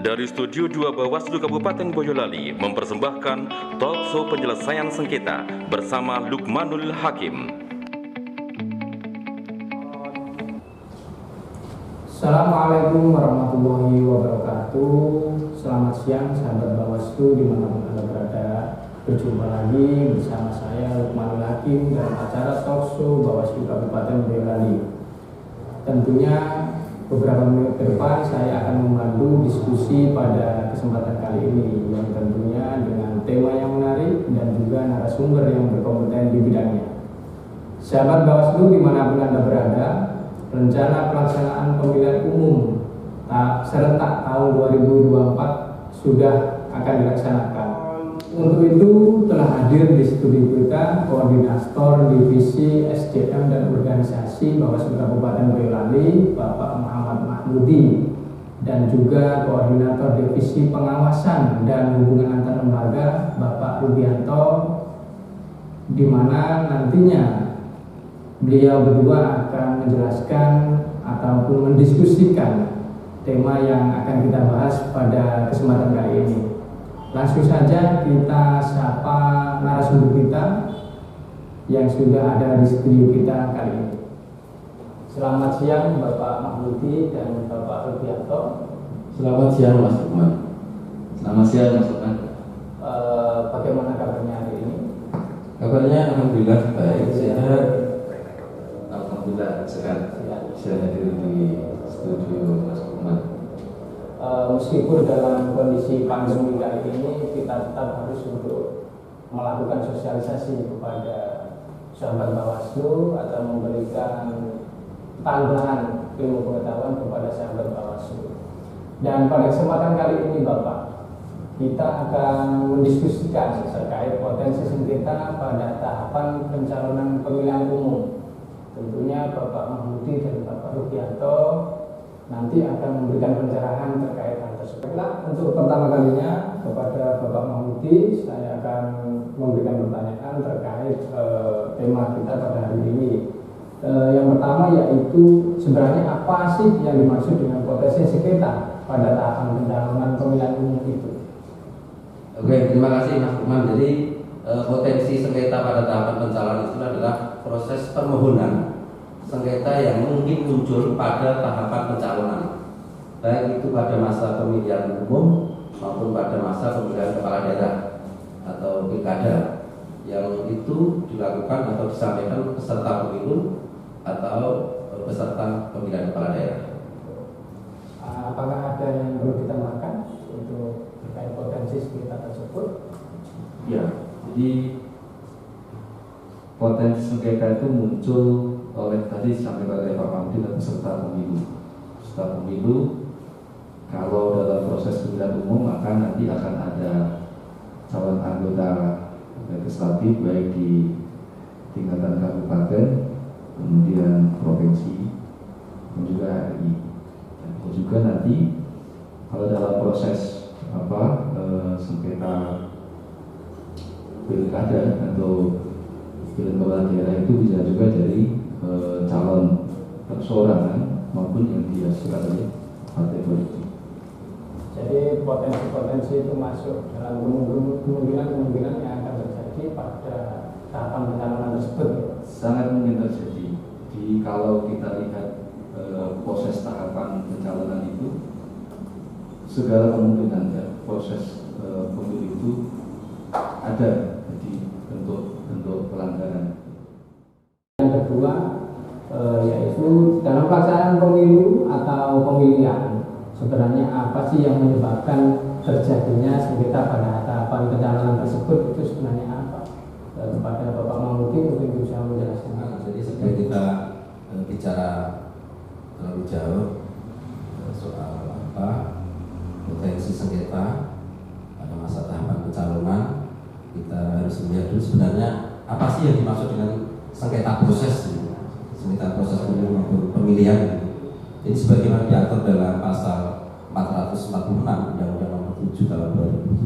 Dari Studio 2 Bawaslu Kabupaten Boyolali mempersembahkan talk show penyelesaian sengketa bersama Lukmanul Hakim. Assalamualaikum warahmatullahi wabarakatuh. Selamat siang sahabat Bawaslu dimanapun Anda berada. Berjumpa lagi bersama saya Lukmanul Hakim dalam acara talk show Bawaslu Kabupaten Boyolali. Tentunya beberapa menit ke depan saya akan memandu diskusi pada kesempatan kali ini yang tentunya dengan tema yang menarik dan juga narasumber yang berkompeten di bidangnya. Sahabat Bawaslu dimanapun Anda berada, rencana pelaksanaan pemilihan umum serentak tahun 2024 sudah akan dilaksanakan. Untuk itu telah hadir di studio kita Koordinator Divisi SDM dan Organisasi Bawaslu Kabupaten Boyolali, Bapak Muhammad Mahmudi, dan juga Koordinator Divisi Pengawasan dan Hubungan Antar Lembaga, Bapak Rubianto, di mana nantinya beliau berdua akan menjelaskan ataupun mendiskusikan tema yang akan kita bahas pada kesempatan kali ini. Langsung saja kita sapa narasumber kita yang sudah ada di studio kita kali ini. Selamat siang Bapak Mahmudi dan Bapak Rubianto. Selamat siang Mas Lukman. Selamat siang Mas Lukman. Bagaimana kabarnya hari ini? Kabarnya alhamdulillah baik, sehat. Alhamdulillah sehat. Saya hadir di studio Mas Lukman. Meskipun dalam kondisi pandemi kali ini kita tetap harus untuk melakukan sosialisasi kepada sahabat Bawaslu atau memberikan tambahan ilmu pengetahuan kepada sahabat Bawaslu. Dan pada kesempatan kali ini Bapak, kita akan mendiskusikan terkait potensi sengketa pada tahapan pencalonan pemilihan umum. Tentunya Bapak Mahmudi dan Bapak Rubianto nanti akan memberikan pencerahan terkait hal tersebut. Nah, untuk pertama kalinya kepada Bapak Mahmudi saya akan memberikan pertanyaan terkait tema kita pada hari ini. Yang pertama yaitu sebenarnya apa sih yang dimaksud dengan potensi sengketa pada tahapan pencalonan pemilihan umum itu? Oke, terima kasih Mas Lukman. Jadi potensi sengketa pada tahapan pencalonan itu adalah proses permohonan sengketa yang mungkin muncul pada tahapan pencalonan, baik itu pada masa pemilihan umum maupun pada masa pemilihan kepala daerah atau pilkada, yang itu dilakukan atau disampaikan peserta pemilu atau peserta pemilihan kepala daerah. Apakah ada yang perlu ditambahkan untuk terkait potensi sengketa tersebut? Ya, jadi potensi sengketa itu muncul oleh tadi disampaikan oleh Pak Mahmudi dan peserta pemilu. Peserta pemilu kalau dalam proses pemilihan umum maka nanti akan ada calon anggota legislatif baik di tingkatan kabupaten, kemudian provinsi, dan juga RI. Dan juga nanti kalau dalam proses sengketa pilkada atau pilihan kepala daerah itu bisa juga dari calon perseorangan maupun yang diajukan oleh partai politik. Jadi potensi-potensi itu masuk dalam kemungkinan yang akan terjadi pada tahapan pencalonan tersebut. Sangat mungkin terjadi. Jadi kalau kita lihat proses tahapan pencalonan itu, segala kemungkinan ya proses pemilu itu ada jadi bentuk pelanggaran. Yang kedua yaitu dalam pelaksanaan pemilu atau pemilihan, sebenarnya apa sih yang menyebabkan terjadinya sengketa pada tahapan pencalonan tersebut, itu sebenarnya apa? Kepada Bapak Mahmudi mungkin bisa menjelaskan. Jadi sebelum kita bicara terlalu jauh soal potensi sengketa pada masa tahapan pencalonan, kita harus melihat dulu sebenarnya apa sih yang dimaksud dengan sengketa proses pemilu maupun pemilihan. Jadi sebagaimana diatur dalam pasal 446 Undang-Undang Nomor 7 Tahun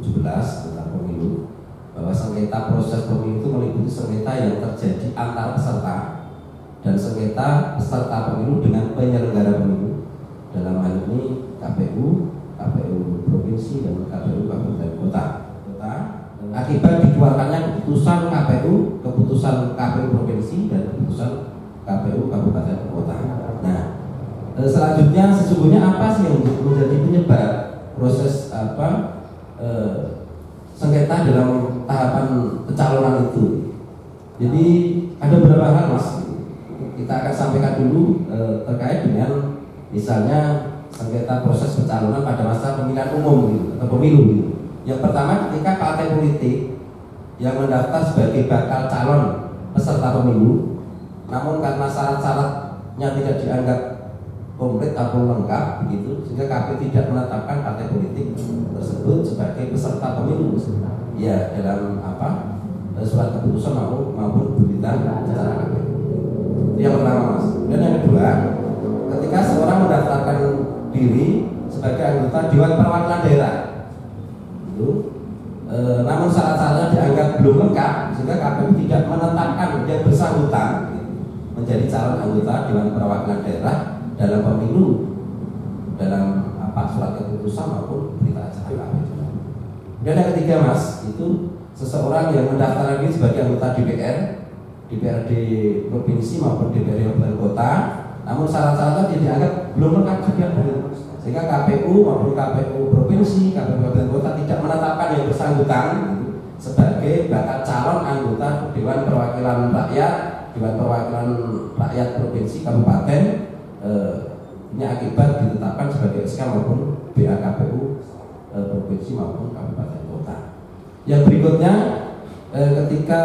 2017 tentang pemilu, bahwa sengketa proses pemilu itu meliputi sengketa yang terjadi antara peserta dan sengketa peserta pemilu dengan penyelenggara pemilu. Dalam hal ini KPU keputusan KPU, keputusan KPU provinsi dan keputusan KPU kabupaten kota. Nah, selanjutnya sesungguhnya apa sih yang menjadi penyebab proses sengketa dalam tahapan pencalonan itu? Jadi ada beberapa hal, Mas. Kita akan sampaikan dulu terkait dengan misalnya sengketa proses pencalonan pada masa pemilihan umum gitu, atau pemilu gitu. Yang pertama, ketika partai politik yang mendaftar sebagai bakal calon peserta pemilu, namun karena syarat-syaratnya tidak dianggap komplit atau lengkap begitu, sehingga KPU tidak menetapkan partai politik tersebut sebagai peserta pemilu. Ya, dalam surat keputusan maupun berita acara KPU. Yang pertama, Mas. Dan yang kedua, ketika seorang mendaftarkan diri sebagai anggota Dewan Perwakilan Daerah, namun syarat-syaratnya dianggap belum lengkap, sehingga KPU tidak menetapkan yang bersangkutan menjadi calon anggota Dewan Perwakilan Daerah dalam pemilu, dalam surat keputusan maupun berita acara KPU. Dan yang ketiga, Mas, itu seseorang yang mendaftarkan diri sebagai anggota DPRD provinsi maupun DPRD kabupaten kota, namun syarat-syaratnya dianggap belum lengkap juga, sehingga KPU maupun KPU provinsi, KPU kabupaten kota tidak menetapkan yang bersangkutan sebagai bakal calon anggota Dewan Perwakilan Rakyat, Dewan Perwakilan Rakyat provinsi kabupaten, ini akibat ditetapkan sebagai SK maupun BAKPU provinsi maupun kabupaten kota. Yang berikutnya, ketika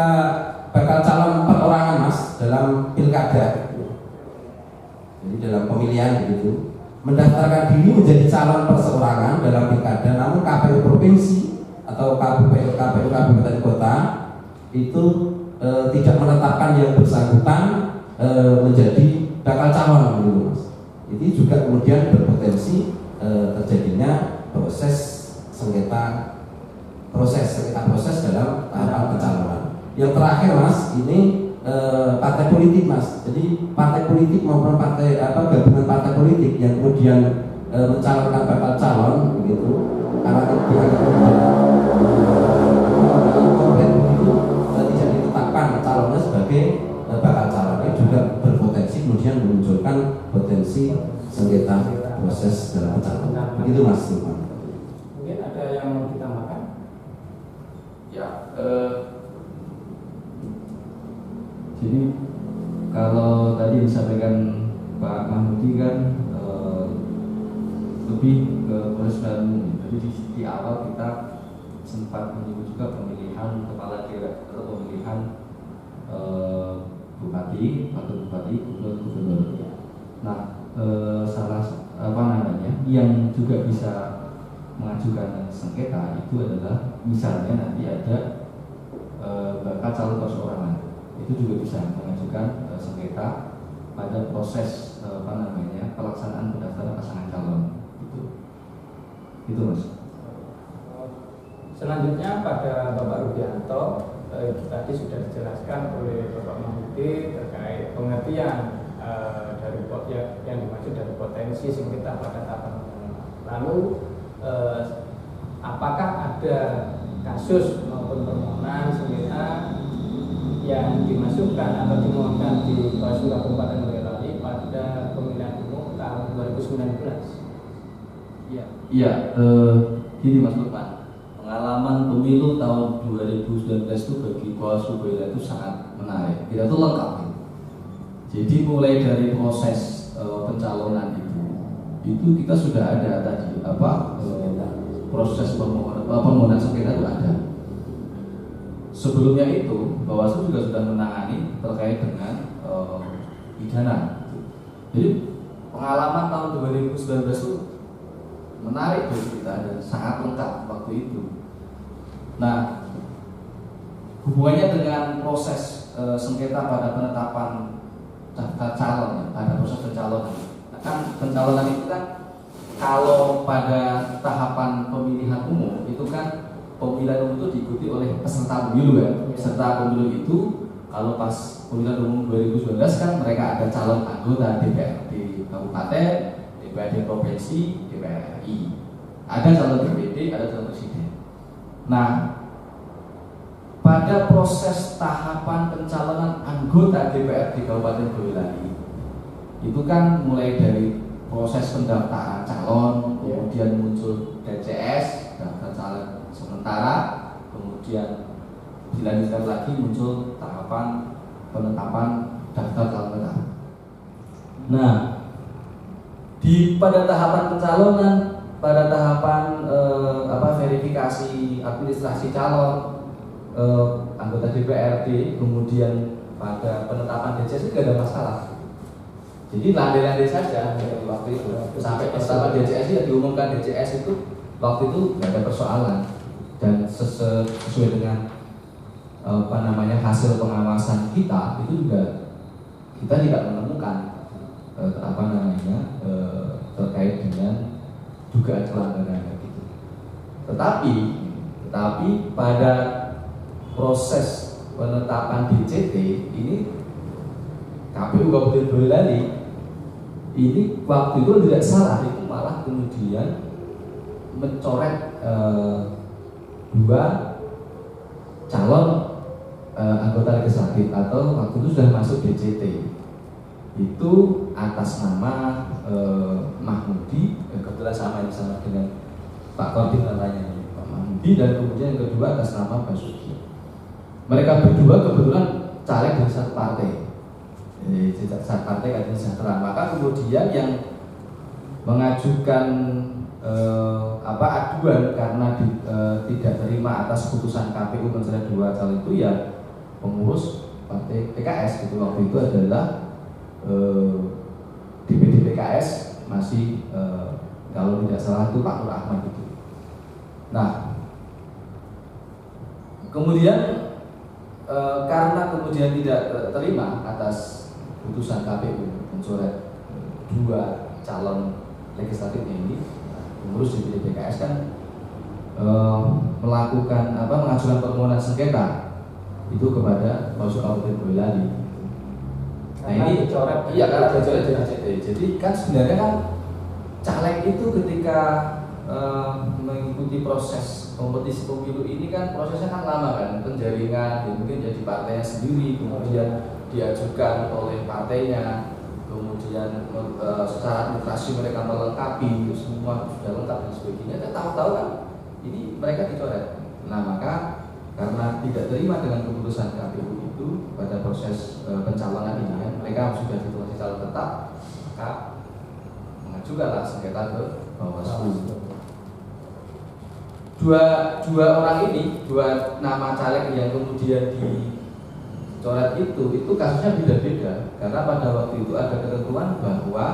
bakal calon perorangan, Mas, dalam pilkada, jadi dalam pemilihan begitu, mendaftarkan diri menjadi calon perseorangan dalam pilkada, namun KPU provinsi atau KPU kabupaten kota itu tidak menetapkan yang bersangkutan menjadi bakal calon gitu, Mas. Ini juga kemudian berpotensi terjadinya sengketa proses dalam tahapan pencalonan. Yang terakhir, Mas, ini partai politik, Mas. Jadi partai politik maupun gabungan partai politik yang kemudian mencalonkan bakal calon begitu, karena dianggap komplit begitu, tidak ditetapkan calonnya sebagai bakal calon, ini juga berpotensi kemudian memunculkan potensi sengketa proses dalam pencalonan. Begitu, Mas. Mungkin ada yang mau ditambahkan? Ya, jadi kalau tadi disampaikan Pak Mahmudi kan lebih ke proses dan jadi di awal kita sempat menyebut juga pemilihan kepala daerah atau pemilihan bupati, wakil bupati, gubernur. Nah, yang juga bisa mengajukan sengketa itu adalah misalnya nanti ada bakal calon perseorangan, itu juga bisa mengajukan sengketa pada proses pelaksanaan pendaftaran pasangan calon itu, Mas. Selanjutnya pada Bapak Rudianto, tadi sudah dijelaskan oleh Bapak Mahmudi terkait pengertian dari yang dimaksud dari potensi sengketa pada tahapan pencalonan. Lalu apakah ada kasus maupun permohonan sengketa yang dimasukkan atau dimohonkan di Bawaslu Kabupaten Boyolali pada pemilihan umum tahun 2019? Iya, gini Mas Lukman, pengalaman pemilu tahun 2019 itu bagi Bawaslu Boyolali itu sangat menarik. Kita tuh lengkap. Jadi mulai dari proses pencalonan itu kita sudah ada tadi proses permohonan sengketa itu ada. Sebelumnya itu Bawaslu juga sudah menangani terkait dengan pidana. Jadi pengalaman tahun 2019 itu menarik bagi kita dan sangat lengkap waktu itu. Nah, hubungannya dengan proses sengketa pada penetapan daftar calon, pada proses pencalonan. Nah, kan pencalonan itu kan kalau pada tahapan pemilihan umum itu kan pemilihan umum itu diikuti oleh peserta pemilu ya. Peserta pemilu itu kalau pas pemilihan umum 2019 kan mereka ada calon anggota DPRD kabupaten, DPRD provinsi, DPR RI. Ada calon DPD, ada calon presiden. Nah, pada proses tahapan pencalonan anggota DPRD Kabupaten Boyolali itu kan mulai dari proses pendaftaran calon, kemudian muncul DCS, daftar calon sementara, kemudian dilanjutkan lagi muncul tahapan penetapan daftar calon tetap. Nah, pada tahapan pencalonan, pada tahapan verifikasi administrasi calon anggota DPRD, kemudian pada penetapan DCS itu tidak ada masalah. Jadi landai-landai saja waktu itu sampai penetapan DCS ya, diumumkan DCS itu waktu itu tidak ada persoalan dan sesuai dengan hasil pengawasan kita itu juga kita tidak menemukan terkait dengan dugaan pelanggaran gitu. Tetapi pada proses penetapan DCT ini KPU Kabupaten Boyolali ini waktu itu tidak salah, itu malah kemudian mencoret 2 calon anggota legislatif atau waktu itu sudah masuk DCT itu atas nama Mahmudi, kebetulan sama dengan Pak Kodim namanya Pak Mahmudi, dan kemudian yang kedua atas nama Basuki. Mereka berdua kebetulan caleg dari satu partai, Partai Keadilan Sejahtera. Maka kemudian yang mengajukan aduan karena tidak terima atas putusan KPU mencoret 2 calon itu ya pengurus Partai PKS gitu. Waktu itu adalah DPD PKS masih kalau tidak salah itu Pak Nur Ahmad gitu. Nah, kemudian karena kemudian tidak terima atas putusan KPU mencoret 2 calon legislatif ini, pengurus DPD PKS kan mengajukan permohonan sengketa itu kepada Bawaslu Kabupaten Boyolali. Nah ini dicoret, iya karena dicoret DCT. Jadi kan sebenarnya kan caleg itu ketika mengikuti proses kompetisi pemilu ini kan prosesnya kan lama kan, penjaringan, ya mungkin jadi partainya sendiri, kemudian diajukan oleh partainya, kemudian secara administrasi mereka melengkapi semua sudah lengkap dan sebagainya. Dan tahu-tahu kan ini mereka dicoret. Nah maka karena tidak terima dengan keputusan KPU itu pada proses pencalonan ini kan, mereka sudah ditolak calon tetap, maka mengajukanlah sengketa ke Bawaslu. Dua orang ini, 2 nama caleg yang kemudian dicoret itu kasusnya beda-beda karena pada waktu itu ada ketentuan bahwa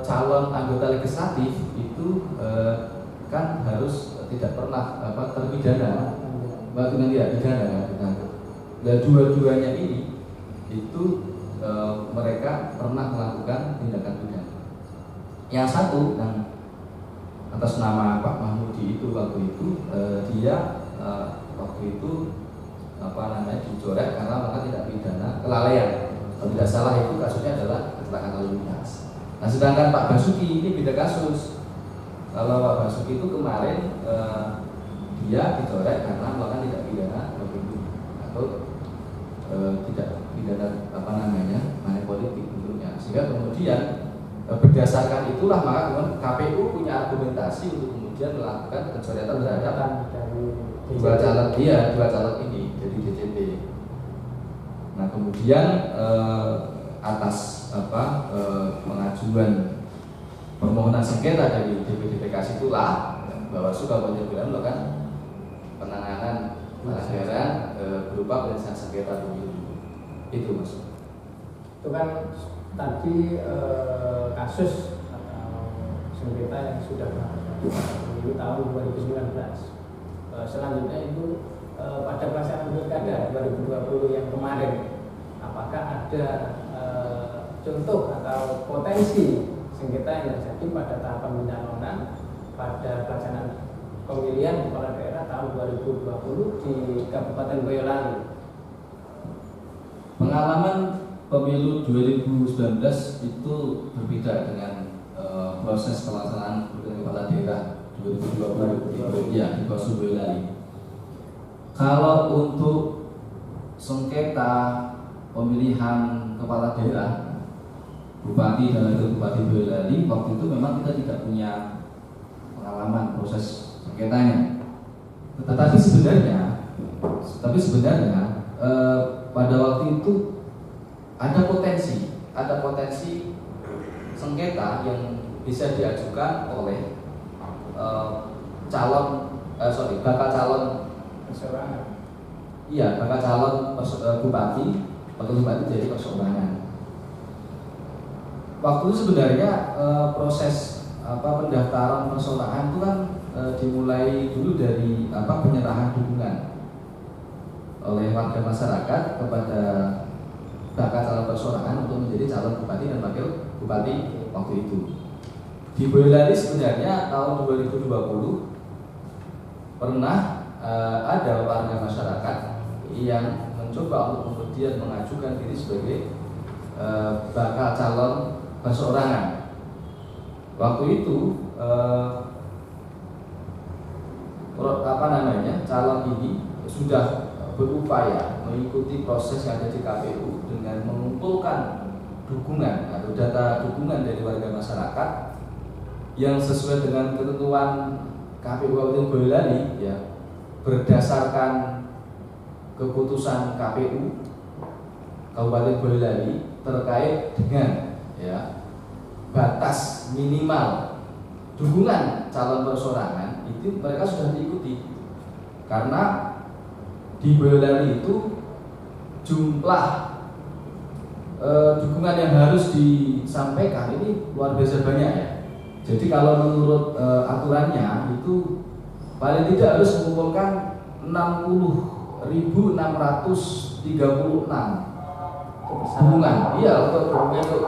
calon anggota legislatif itu kan harus tidak pernah terpidana, dengan dia pidana kan. Dan dua-duanya ini itu mereka pernah melakukan tindakan pidana. Yang satu yang atas nama Pak Mahmudi itu waktu itu dia waktu itu dicoret karena maka tidak pidana kelalaian. Kalau tidak salah itu kasusnya adalah kecelakaan lalu lintas. Nah sedangkan Pak Basuki ini beda kasus. Kalau Pak Basuki itu kemarin dia dicoret karena melakukan tidak pidana pemilu atau tidak pidana money politik bentuknya. Sehingga kemudian berdasarkan itulah maka KPU punya argumentasi untuk kemudian melakukan pencoretan terhadap 2 calon ini jadi DCT. Nah kemudian atas pengajuan permohonan sengketa dari DPD PKS itulah Bawaslu Kabupaten Boyolali melakukan penanganan pelanggaran berupa penyelesaian sengketa pemilu. Itu Mas. Itu kan tadi kasus atau sengketa yang sudah pemilu tahun 2019. Selanjutnya itu pada pelaksanaan pilkada 2020 yang kemarin, apakah ada contoh atau potensi sengketa yang terjadi pada tahapan pencalonan pada pelaksanaan pemilihan kepala daerah tahun 2020 di Kabupaten Boyolali? Pengalaman pemilu 2019 itu berbeda dengan proses pelaksanaan pemilihan kepala daerah 2020 di Bawaslu Boyolali. Kalau untuk sengketa pemilihan kepala daerah, bupati dan wakil bupati Boyolali, waktu itu memang kita tidak punya pengalaman proses sengketanya. Tetapi sebenarnya pada waktu itu ada potensi sengketa yang bisa diajukan oleh bakal calon perseorangan. Iya, bakal calon bupati, wakil bupati jadi perseorangan. Waktu itu sebenarnya proses pendaftaran perseorangan itu kan dimulai dulu dari penyerahan dukungan oleh warga masyarakat kepada bakal calon perseorangan untuk menjadi calon bupati dan wakil bupati waktu itu. Di Boyolali sebenarnya tahun 2020 pernah ada warga masyarakat yang mencoba untuk kemudian mengajukan diri sebagai bakal calon perseorangan. Waktu itu calon ini sudah berupaya mengikuti proses yang ada di KPU dengan mengumpulkan dukungan atau data dukungan dari warga masyarakat yang sesuai dengan ketentuan KPU Kabupaten Boyolali, ya, berdasarkan keputusan KPU Kabupaten Boyolali terkait dengan, ya, batas minimal dukungan calon perseorangan itu mereka sudah diikuti, karena di Boyolali itu jumlah dukungan yang harus disampaikan ini luar biasa banyak, ya. Jadi kalau menurut aturannya itu paling tidak harus mengumpulkan 60.636 dukungan. Iya, untuk menjadi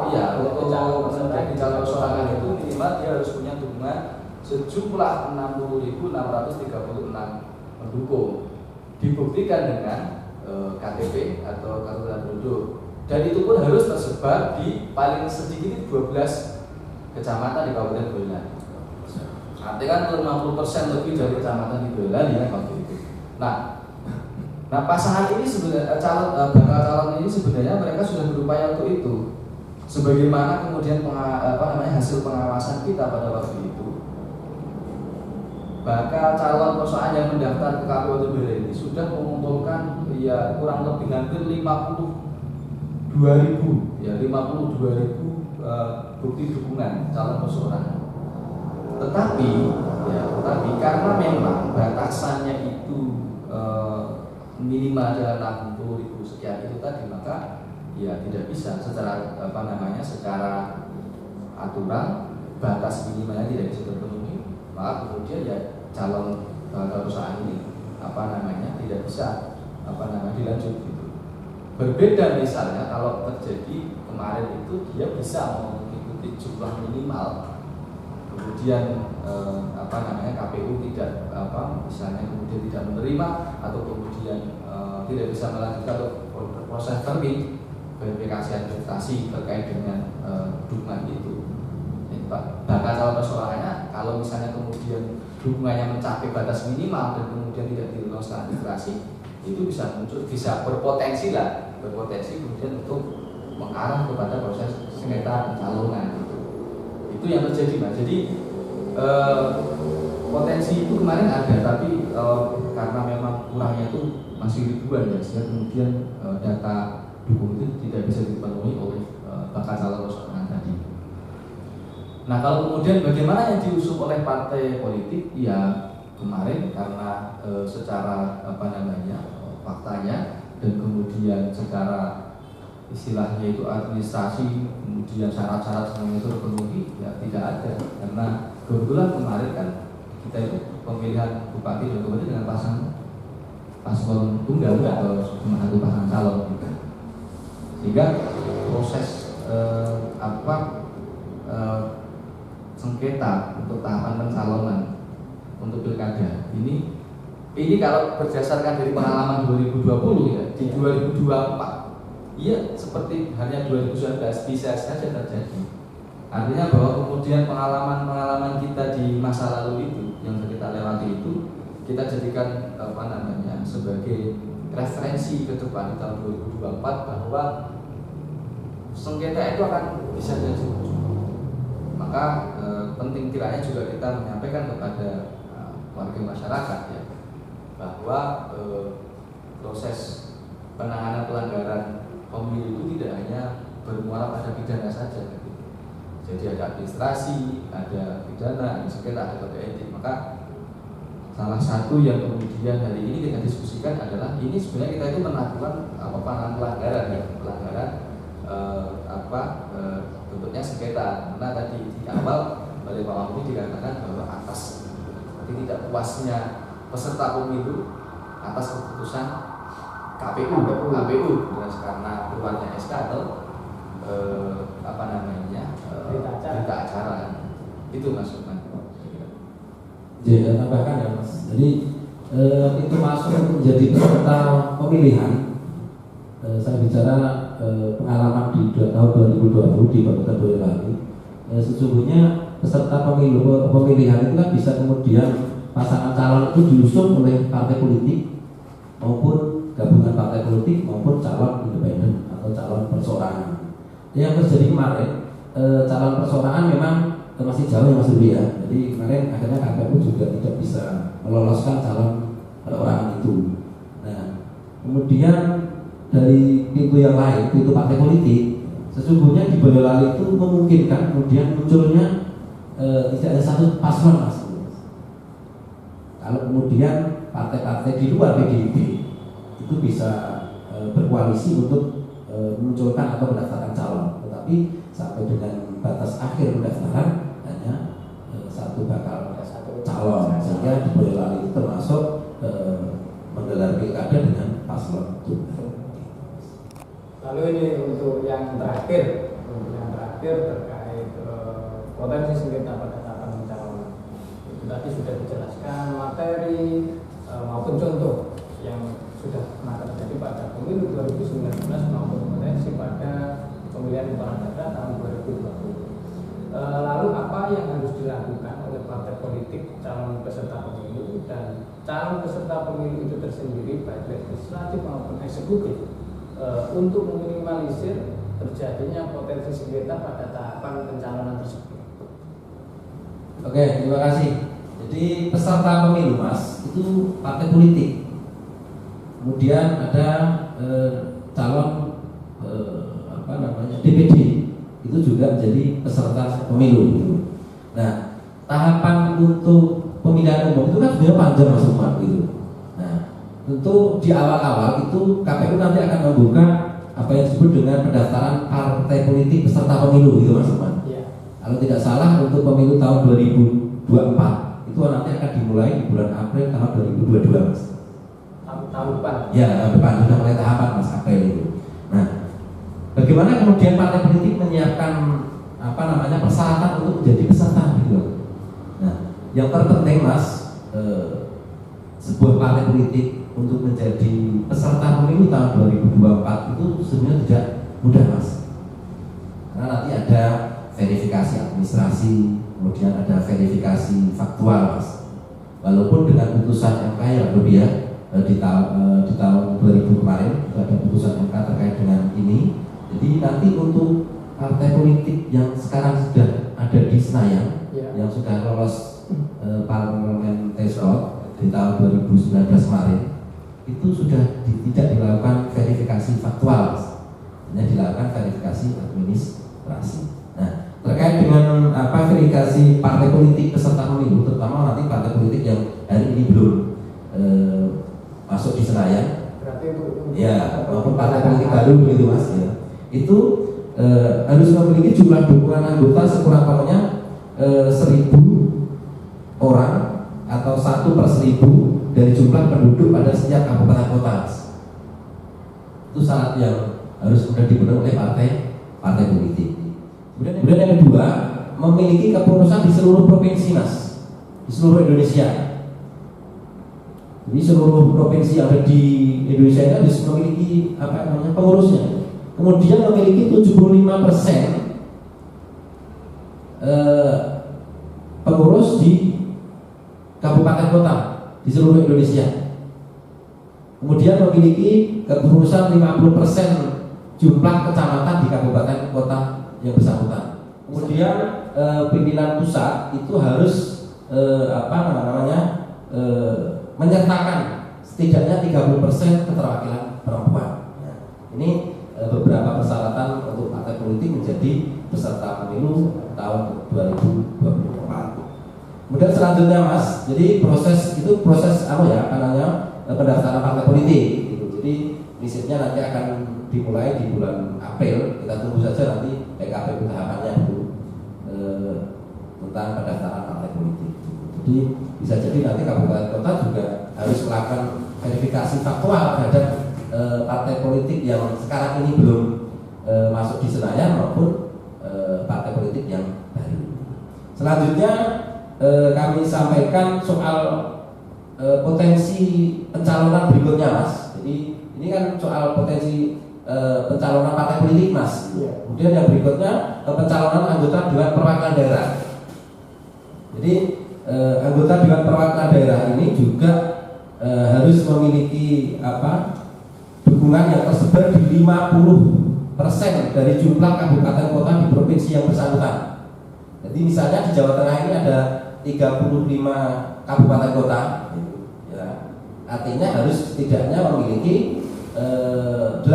calon perseorangan itu minimal dia harus punya dukungan sejumlah 60.636 pendukung. Dibuktikan dengan KTP atau kartu tanda penduduk. Dan itu pun harus tersebar di paling sedikit 12 kecamatan di Kabupaten Boyolali. Artinya kan 50% lebih dari kecamatan di Boyolali, ya, waktu itu. Nah, pasangan ini sebenarnya bakal calon ini sebenarnya mereka sudah berupaya untuk itu. Sebagaimana kemudian hasil pengawasan kita pada waktu itu, bakal calon perseorangan yang mendaftar ke KPU Boyolali ini sudah mengumpulkan, ya, kurang lebih hampir 52.000 bukti dukungan calon perseorangan. Tetapi karena memang batasannya itu minimal adalah 60.000 sekian itu tadi, maka ya tidak bisa secara secara aturan batas minimalnya tidak bisa terpenuhi, maka kemudian ya calon perusahaan ini tidak bisa dilanjut gitu. Berbeda misalnya kalau terjadi kemarin itu dia bisa mengikuti jumlah minimal, kemudian KPU tidak misalnya kemudian tidak menerima atau kemudian tidak bisa melanjutkan atau proses verifikasi administrasi terkait dengan dukungan itu. Bakal calon perseorangannya kalau misalnya kemudian dukungannya mencapai batas minimal dan kemudian tidak diloloskan administrasi, itu bisa berpotensi kemudian untuk mengarah kepada proses sengketa pencalonan. Itu yang terjadi, Mas. Jadi potensi itu kemarin ada, tapi karena memang kurangnya itu masih ribuan, ya, sehingga kemudian data dukung itu tidak bisa dipenuhi oleh bakal calon perseorangan tadi. Nah, kalau kemudian bagaimana yang diusung oleh partai politik, ya kemarin karena secara faktanya dan kemudian secara istilahnya itu administrasi, kemudian syarat-syarat semuanya itu terpenuhi, ya tidak ada. Karena kebetulan kemarin kan kita itu pemilihan bupati dan bupati dengan paslon tunggal atau cuma satu pasangan calon gitu. Sehingga proses sengketa untuk tahapan pencalonan untuk pilkada ini kalau berdasarkan dari pengalaman 2020, ya, di 2024 iya seperti hanya 2019 bisa saja terjadi. Artinya bahwa kemudian pengalaman kita di masa lalu itu yang kita lewati itu kita jadikan sebagai referensi ke depan di tahun 2024 bahwa sengketa itu akan bisa jadi ujung. Maka penting kiranya juga kita menyampaikan kepada warga masyarakat ya, bahwa proses penanganan pelanggaran pemilu itu tidak hanya bermuara pada pidana saja gitu. Jadi ada administrasi, ada pidana, ada sengketa, ada kode etik. Maka salah satu yang kemudian hari ini kita diskusikan adalah ini sebenarnya kita itu melakukan pelanggaran ya, pelanggaran bentuknya sengketa. Karena tadi di awal oleh Pak Mahfud dikatakan bahwa atas tidak puasnya peserta pemilu atas keputusan KPU karena keluarnya SK atau berita acara itu maksudnya. Jadi tambahkan ya Mas. Jadi itu masuk menjadi peserta pemilihan. Saya bicara pengalaman di tahun 2020 di Kabupaten Boyolali. Sesungguhnya peserta pemilihan itu kan bisa kemudian pasangan calon itu diusung oleh partai politik maupun gabungan partai politik maupun calon independen atau calon perseorangan. Yang terjadi kemarin calon perseorangan memang masih jauh ya Mas Ruby ya. Jadi kemarin akhirnya KPU juga tidak bisa meloloskan calon perorangan itu. Nah, kemudian dari pintu yang lain, pintu partai politik, sesungguhnya di Boyolali itu memungkinkan kemudian munculnya tidak ada satu paslon Mas. Kalau kemudian partai-partai di luar PDIP itu bisa berkoalisi untuk memunculkan atau mendaftarkan calon, tetapi sampai dengan batas akhir pendaftaran hanya satu calon, sehingga di Boyolali itu termasuk menggelar pilkada dengan paslon itu. Lalu ini untuk yang terakhir terkait potensi sengketa pada tahapan pencalonan. Itu tadi sudah dijelaskan materi maupun contoh yang sudah pernah terjadi pada pemilu 2019 maupun potensi pada pemilihan kepala daerah tahun 2020. Lalu apa yang harus dilakukan oleh partai politik calon peserta pemilu dan calon peserta pemilu itu tersendiri baik legislatif maupun eksekutif untuk meminimalisir terjadinya potensi sengketa pada tahapan pencalonan tersebut. Oke, terima kasih. Jadi peserta pemilu Mas itu partai politik. Kemudian ada calon DPD itu juga menjadi peserta pemilu. Nah, tahapan untuk pemilihan umum itu kan sebenarnya panjang Mas Umar gitu. Nah, tentu di awal-awal itu KPU nanti akan membuka apa yang disebut dengan pendaftaran partai politik peserta pemilu gitu Mas Umar. Ya. Kalau tidak salah untuk pemilu tahun 2024 itu nanti akan dimulai di bulan April tahun 2022 Mas. Tahun depan. Ya, tahun depan sudah mulai tahapan Mas April itu. Nah, bagaimana kemudian partai politik menyiapkan persyaratan untuk menjadi peserta gitu. Nah, yang terpenting Mas, sebuah partai politik untuk menjadi peserta pemilu tahun 2024 itu sebenarnya tidak mudah Mas. Karena nanti ada verifikasi administrasi, kemudian ada verifikasi faktual Mas. Walaupun dengan putusan MK yang berbeda di tahun 2000 kemarin itu ada putusan MK terkait dengan ini. Jadi nanti untuk partai politik yang sekarang sudah ada di Senayan, yang sudah lolos parlemen threshold di tahun 2019 kemarin, itu sudah tidak dilakukan verifikasi faktual, hanya dilakukan verifikasi administrasi. Nah, terkait dengan verifikasi partai politik peserta pemilu, terutama nanti partai politik yang hari ini belum masuk di Senayan, ya maupun partai politik baru begitu Mas, ya, itu harus memiliki jumlah dukungan anggota sekurang-kurangnya 1.000 orang atau 1/1000 dari jumlah penduduk pada setiap kabupaten kota. Itu syarat yang harus sudah dipenuhi oleh partai politik. Kemudian yang kedua, memiliki kepengurusan di seluruh provinsi Mas, di seluruh Indonesia. Jadi seluruh provinsi yang ada di Indonesia itu harus memiliki pengurusnya. Kemudian memiliki 75% pengurus di kabupaten kota. di seluruh Indonesia. Kemudian memiliki kepengurusan 50% jumlah kecamatan di kabupaten kota yang bersangkutan. Kemudian pimpinan pusat itu harus menyertakan setidaknya 30% keterwakilan perempuan. Ya. Ini beberapa persyaratan untuk partai politik menjadi peserta pemilu tahun 2024. Kemudian selanjutnya Mas, jadi proses pendaftaran partai politik. Gitu. Jadi prinsipnya nanti akan dimulai di bulan April. Kita tunggu saja nanti PKPU tahapannya dulu tentang pendaftaran partai politik. Jadi bisa jadi nanti kabupaten kota juga harus melakukan verifikasi faktual terhadap partai politik yang sekarang ini belum masuk di Senayan maupun partai politik yang baru. Selanjutnya kami sampaikan soal potensi pencalonan berikutnya Mas. Jadi ini kan soal potensi pencalonan partai politik Mas. Kemudian yang berikutnya pencalonan anggota Dewan Perwakilan Daerah. Jadi anggota Dewan Perwakilan Daerah ini juga harus memiliki dukungan yang tersebar di 50% dari jumlah kabupaten kota di provinsi yang bersangkutan. Jadi misalnya di Jawa Tengah ini ada 35 kabupaten kota, ya. Artinya harus setidaknya memiliki 17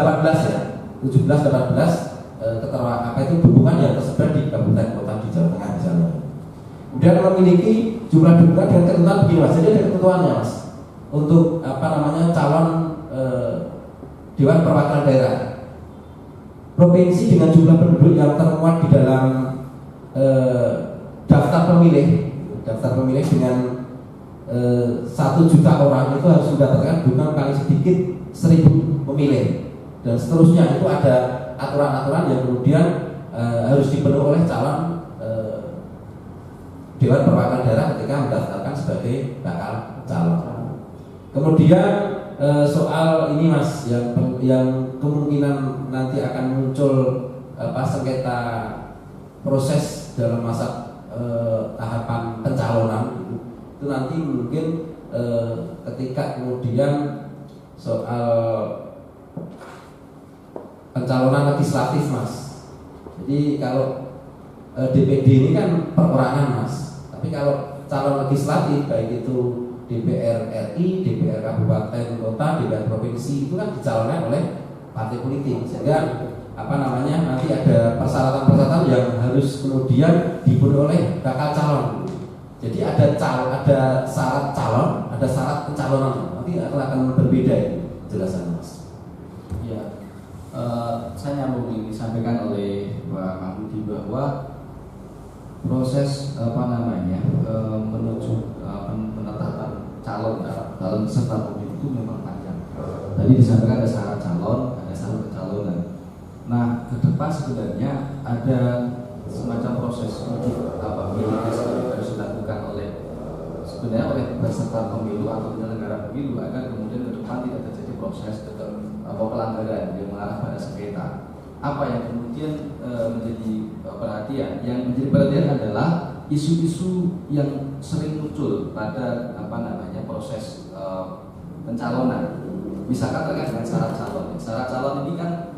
dukungan yang tersebar di kabupaten kota di Jawa Tengah misalnya. Kemudian memiliki jumlah dukungan dengan ketentuan begini Mas. Jadi ada ketentuannya Mas untuk calon Dewan Perwakilan Daerah. Provinsi dengan jumlah penduduk yang termuat di dalam daftar pemilih dengan 1 juta orang itu harus mendapatkan dukungan paling sedikit 1.000 pemilih, dan seterusnya. Itu ada aturan-aturan yang kemudian harus dipenuhi oleh calon Dewan Perwakilan Daerah ketika mendaftarkan sebagai bakal calon. Kemudian soal ini Mas yang kemungkinan nanti akan muncul sengketa proses dalam masa tahapan pencalonan itu nanti mungkin ketika kemudian soal pencalonan legislatif Mas. Jadi kalau DPD ini kan perorangan Mas, tapi kalau calon legislatif baik itu DPR RI, DPR kabupaten kota, DPR provinsi itu kan dicalonkan oleh partai politik, sehingga nanti ada persyaratan-persyaratan yang harus kemudian dipenuhi oleh bakal calon. Jadi ada syarat calon, ada syarat pencalonan. Nanti akan berbeda ini jelasan Mas. Ya, saya nyambung yang disampaikan oleh Pak Mahmudi bahwa proses menuju penetapan calon peserta pemilu itu memang panjang. Tadi disampaikan ada syarat calon, ada syarat pencalonan. Nah, ke depan sebenarnya ada semacam proses verifikasi yang harus dilakukan oleh peserta pemilu atau penyelenggara pemilu agar kemudian ke depan tidak terjadi proses pelanggaran yang mengarah pada sengketa. Apa yang kemudian menjadi perhatian? Yang menjadi perhatian adalah isu-isu yang sering muncul pada proses pencalonan. Misalkan terkait dengan syarat calon. Syarat calon ini kan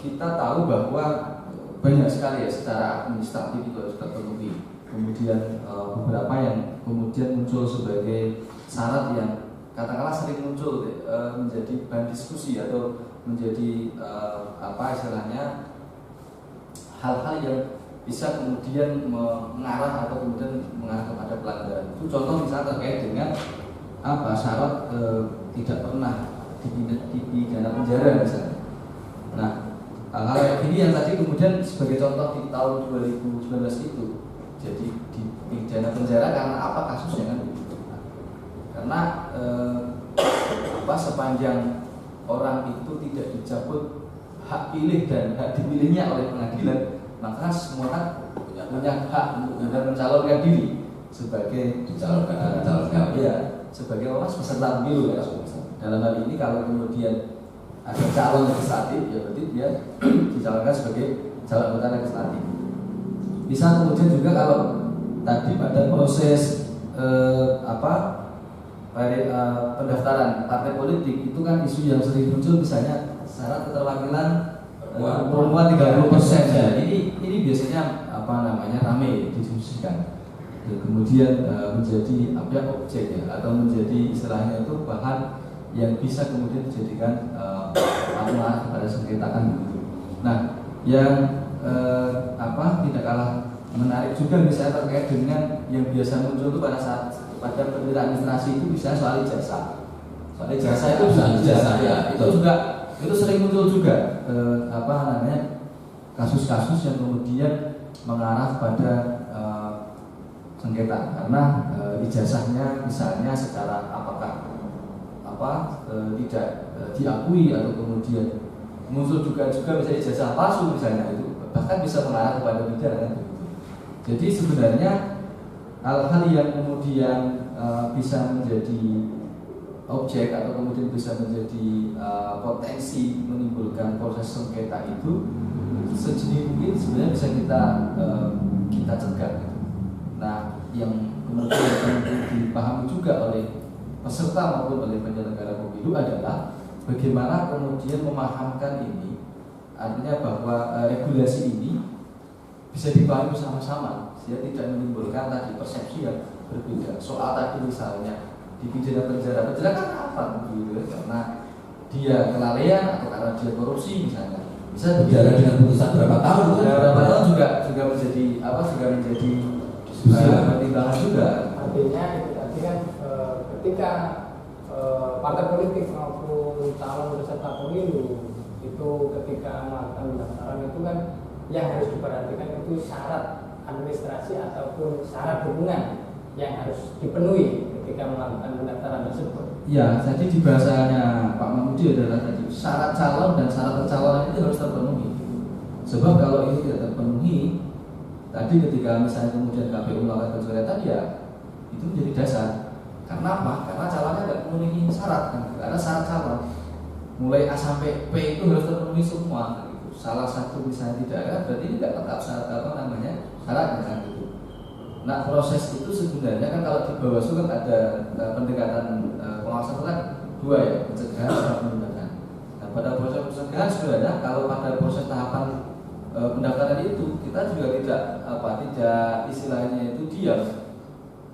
kita tahu bahwa banyak sekali ya secara administratif itu harus terpenuhi. Kemudian beberapa yang kemudian muncul sebagai syarat yang katakanlah sering muncul menjadi bahan diskusi atau menjadi hal-hal yang bisa kemudian mengarah atau kemudian mengarah kepada pelanggaran. Itu contoh misalnya terkait dengan syarat tidak pernah dipidana penjara misalnya. Nah, hal-hal ini yang tadi kemudian sebagai contoh di tahun 2019 itu jadi dipidana penjara karena apa kasusnya kan begitu. Karena sepanjang orang itu tidak dicabut hak pilih dan hak dipilihnya oleh pengadilan, maka semua kan punya hak untuk mencalonkan diri sebagai dicalonkan sebagai orang peserta pemilu ya. Dalam hal ini kalau kemudian ada calon legislatif ya berarti dia dicalonkan sebagai calon anggota legislatif. Bisa kemudian juga kalau tadi pada proses pendaftaran partai politik itu kan isu yang sering muncul, misalnya syarat keterwakilan perempuan 30%. Ya, ini biasanya ramai didiskusikan. Kemudian menjadi objek ya, atau menjadi istilahnya itu bahan yang bisa kemudian dijadikan acuan pada sengketaan begitu. Nah, yang tidak kalah menarik juga misalnya terkait dengan yang biasa muncul itu pada pendidikan administrasi itu bisa soal ijazah. Soal ijazah itu itu sering muncul juga kasus-kasus yang kemudian mengarah pada sengketa karena ijazahnya misalnya secara tidak diakui, atau kemudian muncul juga misalnya ijazah palsu misalnya, itu bahkan bisa mengarah kepada pidana begitu. Jadi sebenarnya hal-hal yang kemudian bisa menjadi objek atau kemudian bisa menjadi potensi menimbulkan proses sengketa itu sejauh mungkin sebenarnya bisa kita cegah. Nah, yang kemudian perlu dipahami juga oleh peserta maupun oleh penyelenggara pemilu adalah bagaimana kemudian memahamkan ini, artinya bahwa regulasi ini bisa dipahami bersama-sama sehingga tidak menimbulkan tadi persepsi yang berbeda. Soal tadi misalnya dipidana penjara kan apa gitu, karena dia kelalaian atau karena dia korupsi misalnya. Bisa penjara dengan putusan berapa tahun? Berapa tahun juga menjadi pertimbangan juga. Artinya itu tadi kan ketika partai politik maupun calon peserta pemilu itu ketika melakukan pendaftaran itu kan yang harus diperhatikan itu syarat administrasi ataupun syarat dukungan yang harus dipenuhi ketika melakukan pendaftaran tersebut. Ya, jadi di bahasanya Pak Mahmudi adalah tadi syarat calon dan syarat pencalonan itu harus terpenuhi. Sebab kalau ini tidak terpenuhi, tadi ketika misalnya kemudian KPU melakukan pencoretan, ya itu menjadi dasar. Karena apa? Karena calonnya tidak memenuhi syarat, kan? Karena syarat calon mulai A sampai P itu harus terpenuhi semua. Gitu. Salah satu misalnya tidak ada, berarti ini tidak tetap syaratnya kan gitu. Nah, proses itu sebenarnya kan kalau di Bawaslu kan ada pendekatan pengawasan kan dua ya, pencegahan sama penindakan. Nah, pada proses pencegahan sebenarnya kalau pada proses tahapan pendaftaran itu kita juga tidak istilahnya itu diam.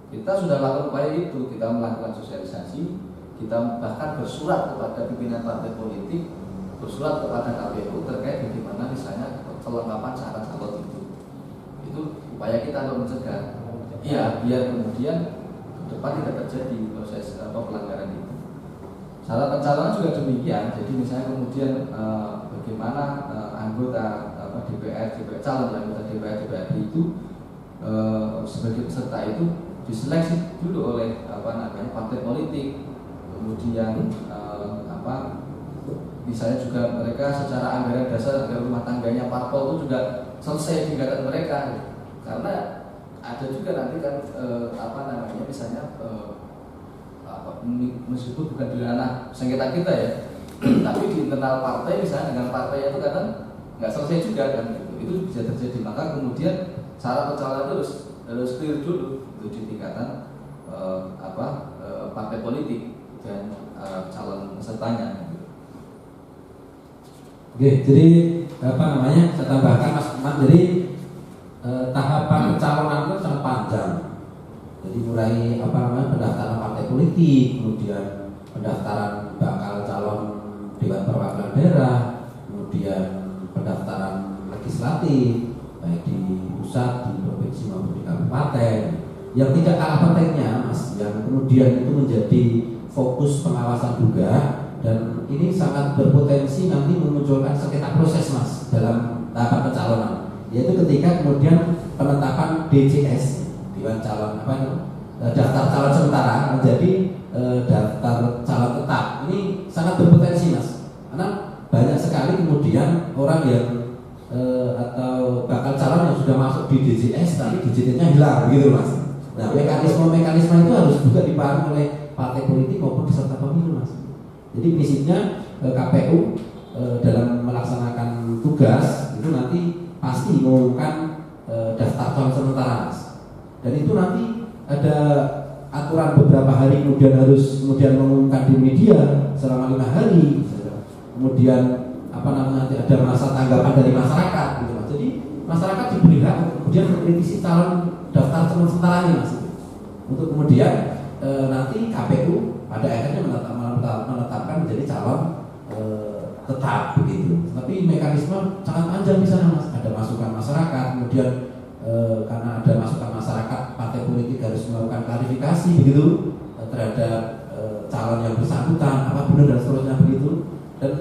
Kita sudah lakukan upaya itu, kita melakukan sosialisasi, kita bahkan bersurat kepada pimpinan partai politik, bersurat kepada KPU terkait bagaimana misalnya kelengkapan syarat calon itu. Itu upaya kita untuk mencegah. Iya, biar kemudian ke depan tidak terjadi proses pelanggaran itu. Syarat pencalonan juga demikian. Jadi misalnya kemudian bagaimana anggota DPR calon anggota DPRD itu sebagai peserta itu diseleksi dulu oleh partai politik, kemudian misalnya juga mereka secara anggaran dasar anggaran rumah tangganya parpol itu juga selesai tingkatan mereka, karena ada juga nanti kan misalnya meskipun bukan di ranah sengketa kita ya, tapi di internal partai misalnya dengan partai itu kadang nggak selesai juga kan gitu. Itu bisa terjadi, maka kemudian syarat pencalonan itu harus clear dulu itu di tingkatan partai politik dan calon pesertanya. Oke, jadi saya tambahkan Mas Iman, jadi tahapan pencalonan itu sangat panjang. Jadi mulai pendaftaran partai politik, kemudian pendaftaran bakal calon Dewan Perwakilan Daerah, kemudian pendaftaran legislatif baik di pusat, di provinsi maupun di kabupaten. Yang tidak kalah pentingnya Mas, yang kemudian itu menjadi fokus pengawasan juga, dan ini sangat berpotensi nanti memunculkan sengketa proses Mas dalam tahapan pencalonan, yaitu ketika kemudian penetapan DCS, Dewan Calon daftar calon sementara menjadi daftar calon tetap. Ini sangat berpotensi Mas, karena banyak sekali kemudian orang yang atau bakal calon yang sudah masuk di DCS tapi DCT-nya hilang gitu Mas. Nah, mekanisme itu harus juga dipahami oleh partai politik maupun peserta pemilu Mas. Jadi prinsipnya KPU dalam melaksanakan tugas itu nanti pasti mengumumkan daftar calon sementara Mas. Dan itu nanti ada aturan beberapa hari kemudian mengumumkan di media selama 5 hari, kemudian nanti ada masa tanggapan dari masyarakat gitu Mas. Jadi masyarakat diberi hak kemudian mengkritisi calon daftar calon sementara ini Mas, untuk kemudian nanti KPU pada akhirnya menetapkan menjadi calon tetap begitu. Tapi mekanisme sangat panjang di sana Mas. Ada masukan masyarakat, kemudian karena ada masukan masyarakat, partai politik harus melakukan klarifikasi begitu terhadap calon yang bersangkutan, apa benar dan seterusnya begitu. Dan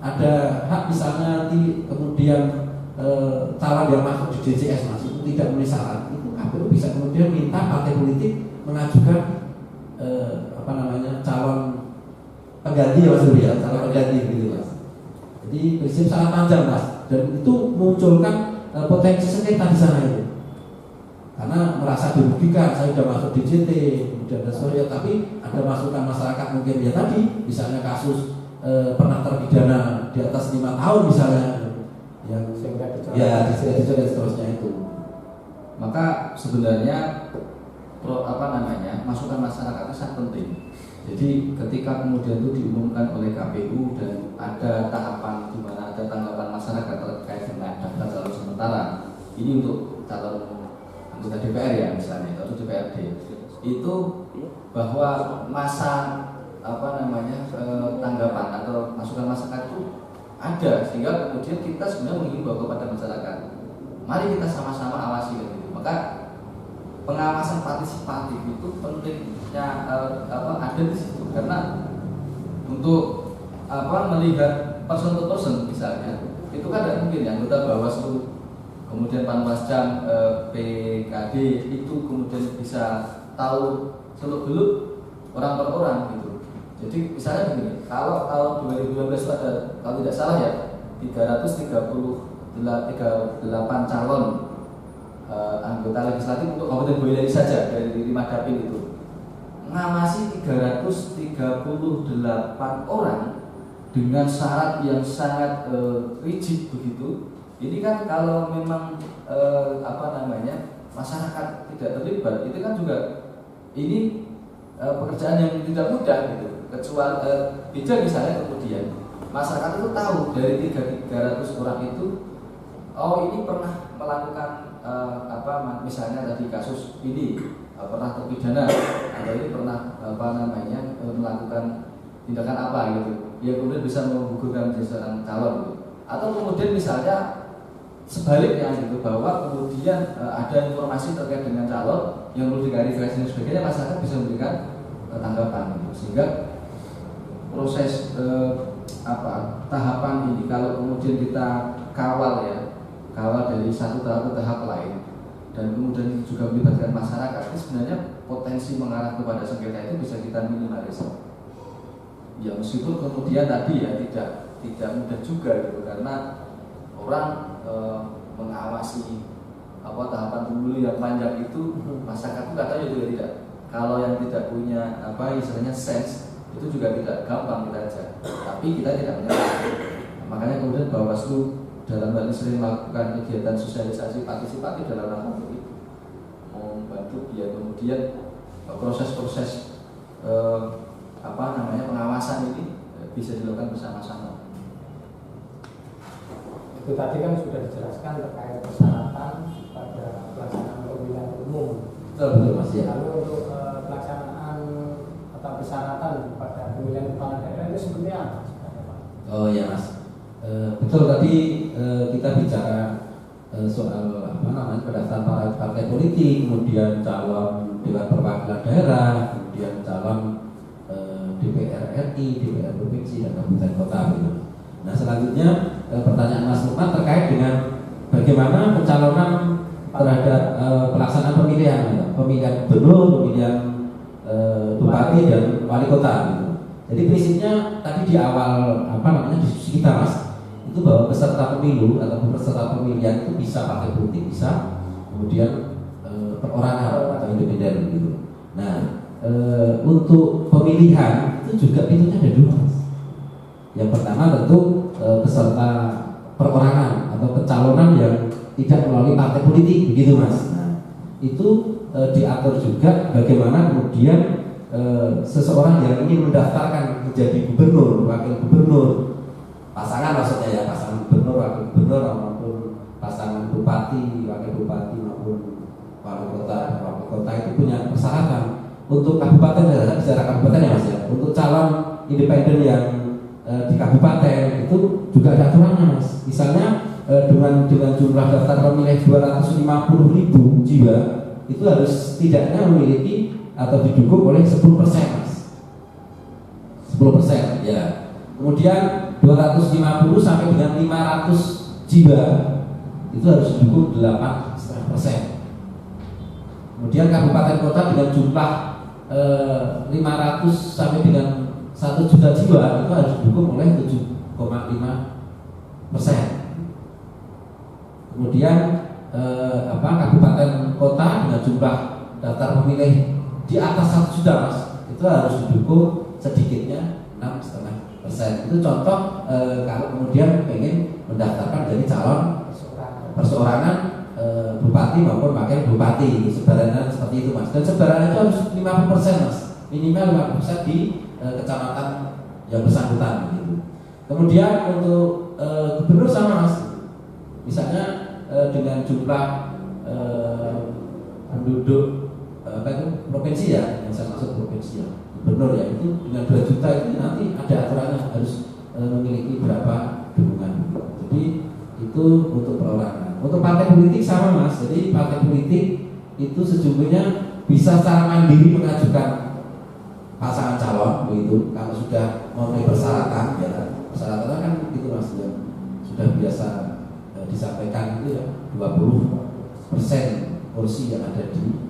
ada hak misalnya nanti kemudian calon yang masuk di DCS Mas itu tidak memenuhi syarat, itu KPU bisa kemudian minta partai politik mengajukan calon pengganti ya Mas ya, calon pengganti begitu Mas. Jadi prinsip sangat panjang Mas, dan itu munculkan potensi sengketa di sana itu. Karena merasa dirugikan, saya sudah masuk DJT, kemudian dan sebagainya, tapi ada masukan masyarakat mungkin ya tadi, misalnya kasus pernah terpidana di atas 5 tahun misalnya, yang ya DJT dan seterusnya itu. Maka sebenarnya masukan masyarakat itu sangat penting. Jadi ketika kemudian itu diumumkan oleh KPU dan ada tahapan di mana ada tanggapan masyarakat terkait dengan daftar calon sementara, ini untuk calon anggota DPR ya misalnya atau DPRD, itu bahwa masa tanggapan atau masukan masyarakat itu ada, sehingga kemudian kita sebenarnya menghimbau kepada masyarakat, mari kita sama-sama awasi gitu. Maka pengawasan partisipatif itu pentingnya ada di situ, karena untuk melihat person to person misalnya itu kan tidak mungkin ya anggota Bawaslu kemudian Panwasjam PKD itu kemudian bisa tahu seluk-beluk orang per orang gitu. Jadi misalnya begini, kalau tahun 2012 itu ada, kalau tidak salah ya, 338 calon anggota legislatif untuk Kabupaten Boyolali saja dari 5 dapil itu mengawasi 338 orang dengan syarat yang sangat rigid begitu. Ini kan kalau memang masyarakat tidak terlibat, itu kan juga ini pekerjaan yang tidak mudah gitu. Kecuali beda misalnya kemudian masyarakat itu tahu dari 300 orang itu, oh ini pernah melakukan misalnya tadi kasus ini pernah terpidana atau ini pernah melakukan tindakan apa gitu, ya kemudian bisa menggugurkan menjadi seorang calon gitu. Atau kemudian misalnya sebaliknya gitu, bahwa kemudian ada informasi terkait dengan calon yang perlu diklarifikasi dan sebagainya, masyarakat bisa memberikan tanggapan gitu. Sehingga proses tahapan ini kalau kemudian kita kawal dari satu tahap ke tahap lain, dan kemudian juga melibatkan masyarakat, ini sebenarnya potensi mengarah kepada sengketa itu bisa kita minimalisir. Ya meskipun kemudian tadi ya tidak mudah juga gitu, karena orang mengawasi tahapan pemilu yang panjang itu, masyarakat itu katanya juga tidak. Kalau yang tidak punya istilahnya sense itu juga tidak gampang kita aja. Tapi kita tidak menyerah. Makanya kemudian Bawaslu dalam hal ini sering melakukan kegiatan sosialisasi partisipatif dalam rangka untuk itu, membantu biar kemudian proses-proses pengawasan ini bisa dilakukan bersama-sama. Itu tadi kan sudah dijelaskan terkait persyaratan pada pelaksanaan pemilihan umum. Betul Mas ya. Lalu untuk pelaksanaan atau persyaratan pada pemilihan kepala daerah itu seperti apa? Oh ya Mas. Betul tadi kita bicara soal pendaftaran partai politik, kemudian calon dewan perwakilan daerah, kemudian calon DPR RI, DPR provinsi dan kabupaten kota gitu. Nah selanjutnya pertanyaan Mas Lukman terkait dengan bagaimana pencalonan terhadap pelaksanaan pemilihan gubernur, pemilihan bupati dan wali kota gitu. Jadi prinsipnya tadi di awal diskusi kita Mas, itu bahwa peserta pemilu atau peserta pemilihan itu bisa partai politik, bisa kemudian perorangan atau independen gitu. Nah untuk pemilihan itu juga pintunya ada 2 Mas. Yang pertama tentu peserta perorangan atau pencalonan yang tidak melalui partai politik begitu Mas. Nah itu diatur juga bagaimana kemudian seseorang yang ingin mendaftarkan menjadi gubernur, wakil gubernur, pasangan maksudnya ya, pasangan gubernur, wakil gubernur maupun pasangan bupati, wakil bupati maupun wali kota itu punya persyaratan. Untuk kabupaten, saya bicara kabupaten ya Mas ya, untuk calon independen yang di kabupaten itu juga ada aturannya Mas. Misalnya dengan jumlah daftar pemilih 250.000 jiwa itu harus setidaknya memiliki atau didukung oleh 10% Mas. 10% ya. Kemudian 250 sampai dengan 500 jiwa itu harus didukung 8,5%. Kemudian kabupaten kota dengan jumlah 500 sampai dengan 1 juta jiwa itu harus didukung oleh 7,5%. Kemudian kabupaten kota dengan jumlah daftar pemilih di atas 1 juta Mas, itu harus didukung sedikitnya 6,5%. Itu contoh kalau kemudian ingin mendaftarkan jadi calon perseorangan bupati maupun wakil bupati, sebarannya seperti itu Mas. Dan sebarannya itu harus 50% Mas, minimal 50% di kecamatan yang bersangkutan gitu. Kemudian untuk gubernur sama Mas, misalnya dengan jumlah penduduk provinsi ya, yang saya maksud provinsi ya, gubernur ya, itu dengan 2 juta itu nanti ada aturannya harus memiliki berapa dukungan. Jadi itu untuk perorangan. Untuk partai politik sama Mas, jadi partai politik itu sejujurnya bisa secara mandiri mengajukan pasangan calon begitu. Kalau sudah memenuhi persyaratan, ya persyaratannya kan itu Mas, yang sudah biasa disampaikan itu ya, 20% kursi yang ada di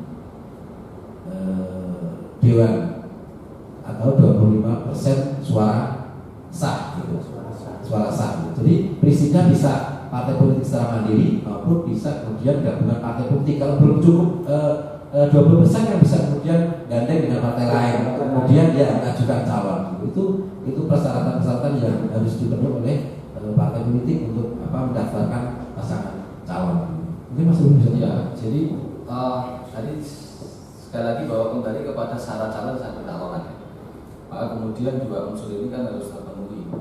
dewan atau 25% suara sah gitu, suara sah. Jadi prinsipnya bisa partai politik secara mandiri maupun bisa kemudian gabungan partai politik. Kalau belum cukup 20% yang bisa kemudian gandeng dengan partai lain, kemudian dia mengajukan calon. Itu persyaratan-persyaratan yang harus dipenuhi oleh partai politik untuk mendaftarkan pasangan calon. Mungkin Mas bisa ya. Jadi tadi sekali lagi bahwa kembali kepada syarat calon dan pencalonan. Maka kemudian juga unsur ini kan harus terpenuhi.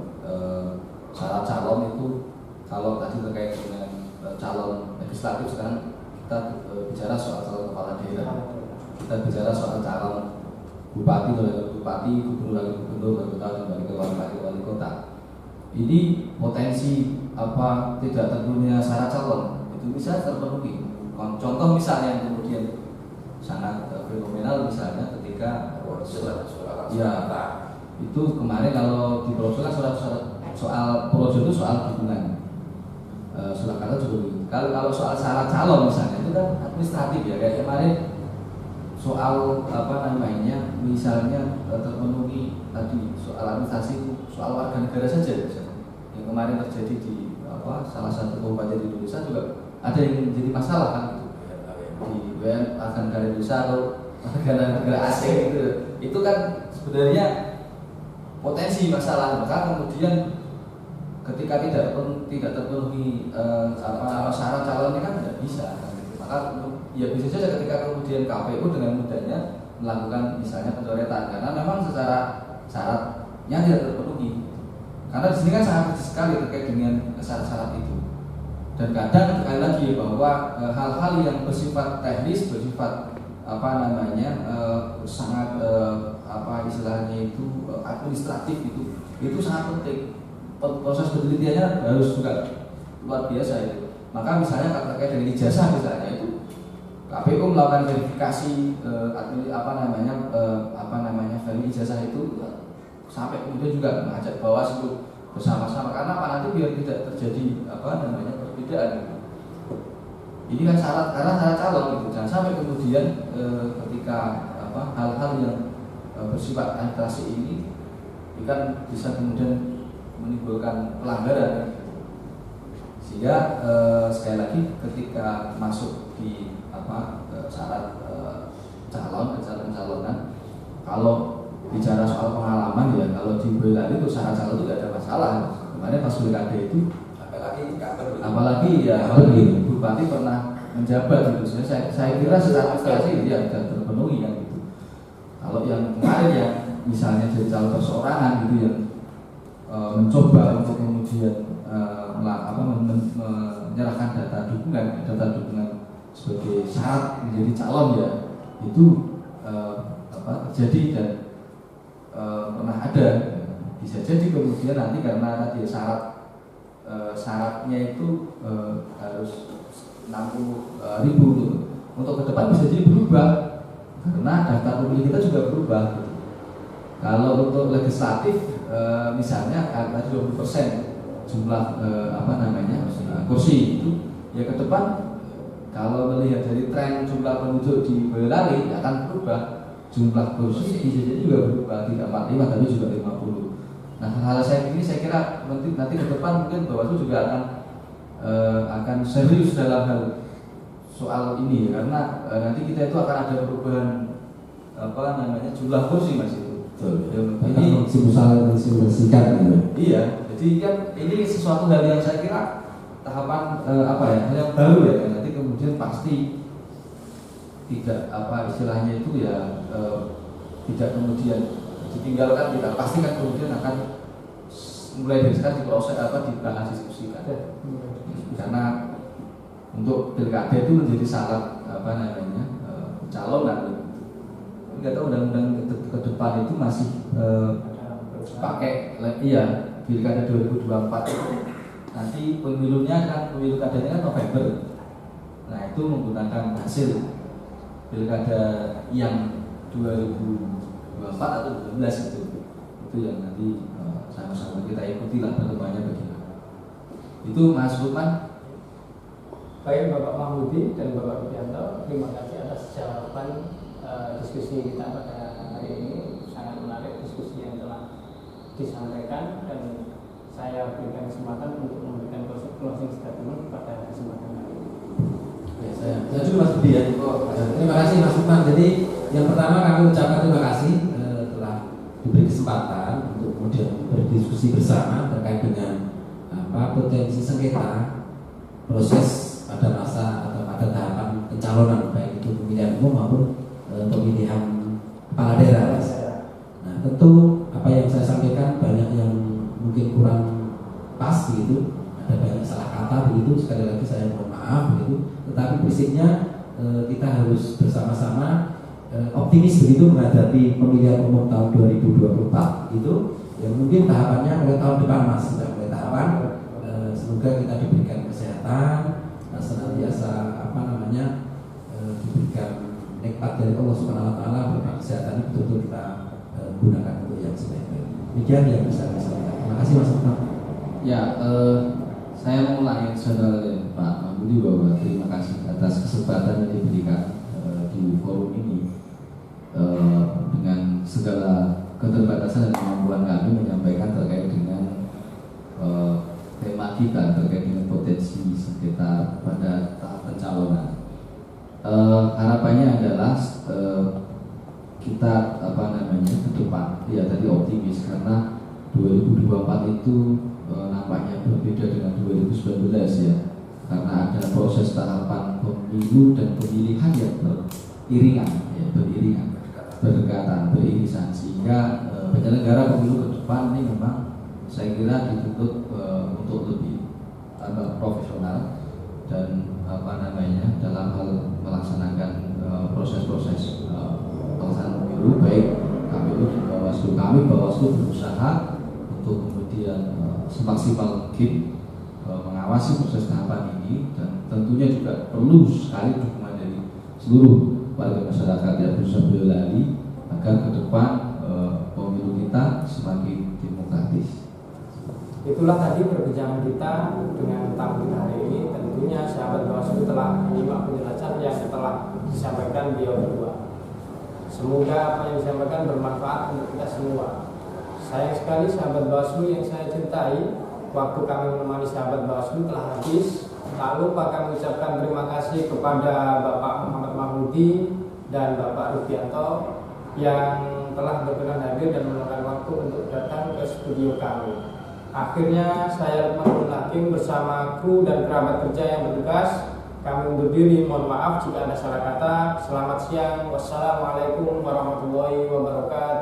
Syarat calon itu kalau tadi terkait dengan calon legislatif, sekarang kita bicara soal calon kepala daerah, kita bicara soal calon bupati, gubernur, wali kota, dan wali kota. Ini potensi tidak terpenuhnya syarat calon itu bisa terpenuhi. Contoh misalnya yang kemudian sangat fenomenal misalnya ketika ya itu kemarin kalau di Projo kan soal Projo itu soal dukungan Surakarta juga begitu. Kalau soal syarat calon misalnya itu kan administratif ya, kayak kemarin soal misalnya terpenuhi tadi soal administrasi itu soal warga negara saja misalnya. Yang kemarin terjadi di salah satu kabupaten di Indonesia juga ada yang menjadi masalah kan di WN warga negara Indonesia atau warga negara asing itu kan sebenarnya potensi masalah. Maka kemudian ketika tidak terpenuhi syarat calonnya kan tidak bisa. Maka ya bisa saja ketika kemudian KPU dengan mudahnya melakukan misalnya pencoretan karena memang secara syaratnya tidak terpenuhi. Karena di sini kan sangat kecil sekali terkait dengan syarat-syarat itu. Dan kadang sekali lagi bahwa hal-hal yang bersifat teknis, bersifat sangat istilahnya itu administratif itu sangat penting. Proses penelitiannya harus juga luar biasa itu. Maka misalnya terkait dengan ijazah misalnya itu KPU melakukan verifikasi valid ijazah itu sampai kemudian juga mengajak Bawaslu bersama-sama karena nanti biar tidak terjadi perbedaan. Ini kan syarat karena syarat calon gitu. Jangan sampai kemudian ketika hal-hal yang bersifat administrasi ini kan bisa kemudian menimbulkan pelanggaran. Sehingga sekali lagi ketika masuk di syarat pencalonan, kalau bicara soal pengalaman ya kalau di Boyolali itu syarat calon itu tidak ada masalah. Kemarin pas Pilkada itu apalagi bupati pernah menjabat gitu. Saya kira secara administrasi ya sudah terpenuhi kan gitu. Kalau yang kemarin yang misalnya jadi calon perseorangan gitu yang mencoba untuk kemudian menyerahkan data dukungan sebagai syarat menjadi calon ya, itu terjadi dan pernah ada. Bisa jadi kemudian nanti karena tadi syaratnya itu harus 60.000 untuk ke depan bisa jadi berubah karena daftar pemilih kita juga berubah. Kalau untuk legislatif misalnya karena 20% jumlah kursi itu ya ke depan kalau melihat dari tren jumlah penduduk di Boyolali akan berubah, jumlah kursi bisa jadi juga berubah, tidak 45 tapi juga 50. Nah hal ini saya kira nanti ke depan mungkin Bawaslu juga akan serius dalam hal soal ini karena nanti kita itu akan ada perubahan jumlah kursi Mas itu. Ini simulasikan gitu. Iya, jadi kan ini sesuatu hal yang saya kira tahapan hal yang baru ya. Nanti kemudian pasti tidak istilahnya itu ya tidak kemudian ditinggalkan, tidak pasti kan kemudian akan mulai dari sekarang diproses dibahas diskusikan. Karena untuk pilkada itu menjadi syarat pencalonan. Nggak tahu undang-undang ke depan itu masih pakai pilkada 2024 itu nanti pemilu kadanya kan November. Nah itu menggunakan hasil pilkada yang 2024 atau 2012 itu yang nanti sama-sama kita ikuti lah perkembangannya bagaimana. Itu Mas Lukman. Baik Bapak Mahmudi dan Bapak Rudianto, terima kasih atas jawaban diskusi kita pada hari ini. Sangat menarik diskusi yang telah disampaikan dan saya berikan kesempatan untuk memberikan closing statement pada kesempatan hari ini. Ya, saya juga Mas Budi ya. Terima kasih Mas Lukman. Jadi yang pertama kami ucapkan terima kasih telah diberi kesempatan untuk kemudian berdiskusi bersama terkait dengan potensi sengketa proses pada masa atau pada tahapan pencalonan baik itu pemilihan umum maupun pemilihan kepala daerah. Nah tentu apa yang saya sampaikan banyak yang mungkin kurang pas begitu, ada banyak salah kata begitu, sekali lagi saya mohon maaf begitu. Tetapi prinsipnya kita harus bersama-sama optimis begitu menghadapi pemilihan umum tahun 2024 itu yang mungkin tahapannya mulai tahun depan Mas, sudah mulai tahapan. Semoga kita diberikan kesehatan, senantiasa diberikan nikmat dari Allah Subhanahu Wa Taala berupa kesehatan itu betul-betul kita gunakan untuk yang sebaik-baiknya. Demikian yang bisa saya sampaikan. Terima kasih Mas Lukman. Ya, saya mengulangi saudara Pak Mahmudi bahwa terima kasih atas kesempatan yang diberikan di forum ini dengan segala keterbatasan dan kemampuan kami menyampaikan terkait dengan tema kita terkait dengan potensi sengketa pada tahap pencalonan. Harapannya adalah kita ke depan ya tadi optimis karena 2024 itu nampaknya berbeda dengan 2019 ya, karena ada proses tahapan pemilu dan pemilihan yang berdekatan, beririsan, sehingga penyelenggara pemilu ke depan ini memang saya kira dituntut untuk lebih profesional dan dalam hal melaksanakan proses-proses pelaksanaan pemilu, baik KPU dan Bawaslu. Bawaslu berusaha untuk kemudian semaksimal mungkin mengawasi proses tahapan ini, dan tentunya juga perlu sekali dukungan dari seluruh warga masyarakat yang berusaha Boyolali agar ke depan pemilu kita semakin demokratis. Itulah tadi perbincangan kita dengan tamu kita hari ini. Tentunya sahabat Bawaslu telah menyimak penjelasan yang telah disampaikan beliau berdua. Semoga apa yang disampaikan bermanfaat untuk kita semua. Sayang sekali sahabat Bawaslu yang saya cintai, waktu kami menemani sahabat Bawaslu telah habis. Tak lupa kami ucapkan terima kasih kepada Bapak Muhammad Mahmudi dan Bapak Rudianto yang telah berkenan hadir dan meluangkan waktu untuk datang ke studio kami. Akhirnya saya Lukman Hakim bersama kru dan kerabat kerja yang bertugas Kami undur diri, mohon maaf jika ada salah kata. Selamat siang, wassalamualaikum warahmatullahi wabarakatuh.